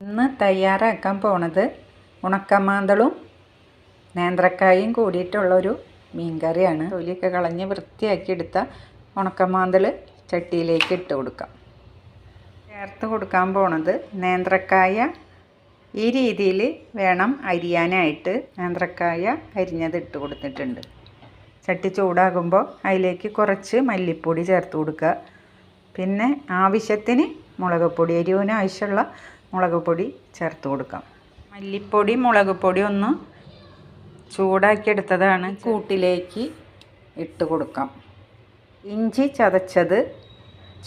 ഇന്ന് തയ്യാറാക്കാൻ പോണത് ഉണക്കമാന്തളും നേന്ത്രക്കായും കൂടിയിട്ടുള്ളൊരു മീൻകറിയാണ്. തൊലിയൊക്കെ കളഞ്ഞ് വൃത്തിയാക്കി എടുത്ത ഉണക്കമാന്തൾ ചട്ടിയിലേക്ക് ഇട്ട് കൊടുക്കാം. ചേർത്ത് കൊടുക്കാൻ പോണത് നേന്ത്രക്കായ. ഈ രീതിയിൽ വേണം അരിയാനായിട്ട്. നേന്ത്രക്കായ അരിഞ്ഞത് ഇട്ട് കൊടുത്തിട്ടുണ്ട്. ചട്ടി ചൂടാകുമ്പോൾ അതിലേക്ക് കുറച്ച് മല്ലിപ്പൊടി ചേർത്ത് കൊടുക്കുക. പിന്നെ ആവശ്യത്തിന് മുളക് പൊടി, എരിവിന് ആവശ്യമുള്ള മുളക് പൊടി ചേർത്ത് കൊടുക്കാം. മല്ലിപ്പൊടി മുളക് പൊടി ഒന്ന് ചൂടാക്കിയെടുത്തതാണ്. കൂട്ടിലേക്ക് ഇട്ട് കൊടുക്കാം. ഇഞ്ചി ചതച്ചത്,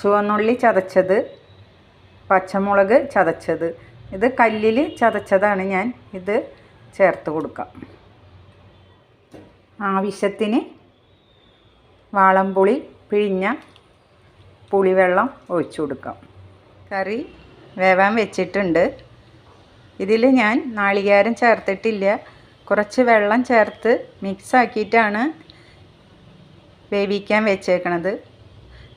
ചുവന്നുള്ളി ചതച്ചത്, പച്ചമുളക് ചതച്ചത്, ഇത് കല്ലിൽ ചതച്ചതാണ്. ഞാൻ ഇത് ചേർത്ത് കൊടുക്കാം. ആവശ്യത്തിന് വാളംപുളി പിഴിഞ്ഞ പുളിവെള്ളം ഒഴിച്ചു കൊടുക്കാം. കറി വേവാൻ വെച്ചിട്ടുണ്ട്. ഇതിൽ ഞാൻ നാളികേരം ചേർത്തിട്ടില്ല. കുറച്ച് വെള്ളം ചേർത്ത് മിക്സാക്കിയിട്ടാണ് വേവിക്കാൻ വെച്ചേക്കണത്.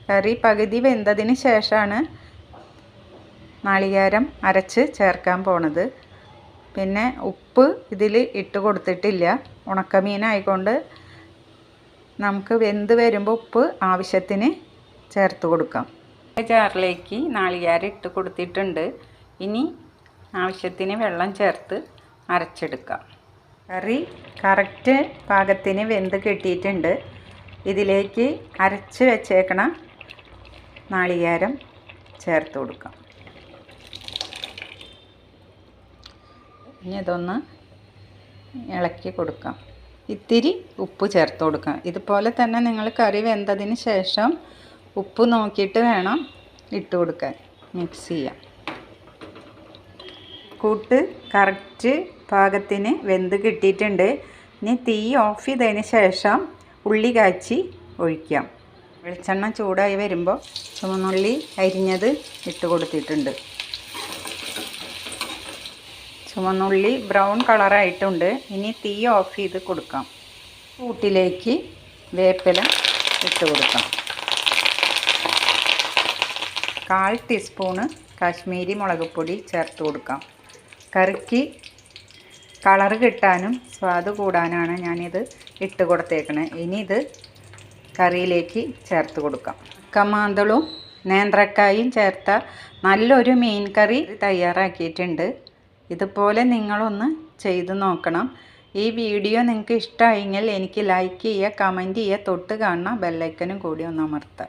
കറി പകുതി വെന്തതിന് ശേഷമാണ് നാളികേരം അരച്ച് ചേർക്കാൻ പോണത്. പിന്നെ ഉപ്പ് ഇതിൽ ഇട്ട് കൊടുത്തിട്ടില്ല. ഉണക്കമീനായിക്കൊണ്ട് നമുക്ക് വെന്ത് വരുമ്പോൾ ഉപ്പ് ആവശ്യത്തിന് ചേർത്ത് കൊടുക്കാം. ജാറിലേക്ക് നാളികേരം ഇട്ട് കൊടുത്തിട്ടുണ്ട്. ഇനി ആവശ്യത്തിന് വെള്ളം ചേർത്ത് അരച്ചെടുക്കാം. കറി കറക്റ്റ് പാകത്തിന് വെന്ത് കിട്ടിയിട്ടുണ്ട്. ഇതിലേക്ക് അരച്ച് വെച്ചേക്കണ നാളികേരം ചേർത്ത് കൊടുക്കാം. ഇനി ഇതൊന്ന് ഇളക്കി കൊടുക്കാം. ഇത്തിരി ഉപ്പ് ചേർത്ത് കൊടുക്കാം. ഇതുപോലെ തന്നെ നിങ്ങൾ കറി വെന്തതിന് ശേഷം ഉപ്പ് നോക്കിയിട്ട് വേണം ഇട്ട് കൊടുക്കാൻ. മിക്സ് ചെയ്യാം. കൂട്ട് കറക്റ്റ് പാകത്തിന് വെന്ത് കിട്ടിയിട്ടുണ്ട്. ഇനി തീ ഓഫ് ചെയ്തതിന് ശേഷം ഉള്ളി കാച്ചി ഒഴിക്കാം. വെളിച്ചെണ്ണ ചൂടായി വരുമ്പോൾ ചുവന്നുള്ളി അരിഞ്ഞത് ഇട്ട് കൊടുത്തിട്ടുണ്ട്. ചുവന്നുള്ളി ബ്രൗൺ കളറായിട്ടുണ്ട്. ഇനി തീ ഓഫ് ചെയ്ത് കൊടുക്കാം. കൂട്ടിലേക്ക് വേപ്പില ഇട്ട് കൊടുക്കാം. 1/4 ടീസ്പൂണ് കാശ്മീരി മുളക് പൊടി ചേർത്ത് കൊടുക്കാം. കറിക്ക് കളറ് കിട്ടാനും സ്വാദ് കൂടാനാണ് ഞാനിത് ഇട്ട് കൊടുത്തേക്കണേ. ഇനി ഇത് കറിയിലേക്ക് ചേർത്ത് കൊടുക്കാം. ഉണക്കമാന്തളും നേന്ത്രക്കായും ചേർത്ത നല്ലൊരു മീൻ കറി തയ്യാറാക്കിയിട്ടുണ്ട്. ഇതുപോലെ നിങ്ങളൊന്ന് ചെയ്ത് നോക്കണം. ഈ വീഡിയോ നിങ്ങൾക്ക് ഇഷ്ടമായെങ്കിൽ എനിക്ക് ലൈക്ക് ചെയ്യുക, കമൻറ്റ് ചെയ്യുക, തൊട്ട് കാണുന്ന ബെല്ലൈക്കനും കൂടി ഒന്ന് അമർത്തുക.